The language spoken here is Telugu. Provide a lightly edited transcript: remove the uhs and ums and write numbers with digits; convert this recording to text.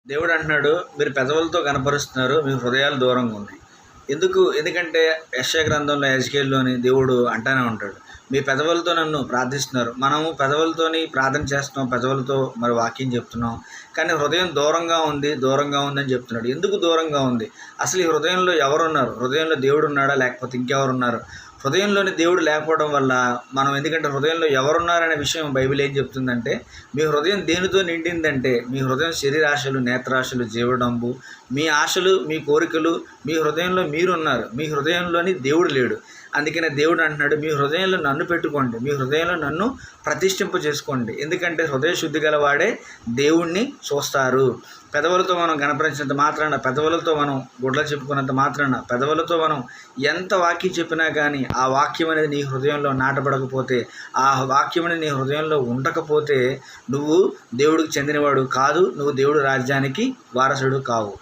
దేవుడు అంటున్నాడు, మీరు పెదవులతో కనపరుస్తున్నారు, మీ హృదయాలు దూరంగా ఉన్నాయి. ఎందుకంటే యెషయా గ్రంథంలో ఎజ్కేల్లోని దేవుడు అంటానే ఉంటాడు, మీ పెదవులతో నన్ను ప్రార్థిస్తున్నారు. మనము పెదవులతోని ప్రార్థన చేస్తున్నాం, పెదవులతో మరి వాక్యం చెప్తున్నాం, కానీ హృదయం దూరంగా ఉంది అని చెప్తున్నాడు. ఎందుకు దూరంగా ఉంది? అసలు ఈ హృదయంలో ఎవరున్నారు? హృదయంలో దేవుడు ఉన్నాడా, లేకపోతే ఇంకెవరున్నారు? హృదయంలోని దేవుడు లేకపోవడం వల్ల మనం, ఎందుకంటే హృదయంలో ఎవరున్నారనే విషయం బైబిల్ ఏం చెప్తుందంటే, మీ హృదయం దేనితో నిండిందంటే, మీ హృదయం శరీరాశలు, నేత్రాశలు, జీవడంబు, మీ ఆశలు, మీ కోరికలు, మీ హృదయంలో మీరున్నారు, మీ హృదయంలోని దేవుడు లేడు. అందుకనే దేవుడు అంటున్నాడు, మీ హృదయంలో నన్ను పెట్టుకోండి, మీ హృదయంలో నన్ను ప్రతిష్ఠింప చేసుకోండి. ఎందుకంటే హృదయ శుద్ధి గలవాడే దేవుణ్ణి చూస్తారు. పెదవులతో మనం గణపరించినంత మాత్రాన, పెదవులతో మనం గుడ్ల చెప్పుకున్నంత మాత్రాన, పెదవులతో మనం ఎంత వాక్యం చెప్పినా కానీ ఆ వాక్యం అనేది నీ హృదయంలో నాటబడకపోతే, ఆ వాక్యం అనేది నీ హృదయంలో ఉండకపోతే, నువ్వు దేవుడికి చెందినవాడు కాదు, నువ్వు దేవుడి రాజ్యానికి వారసుడు కావు.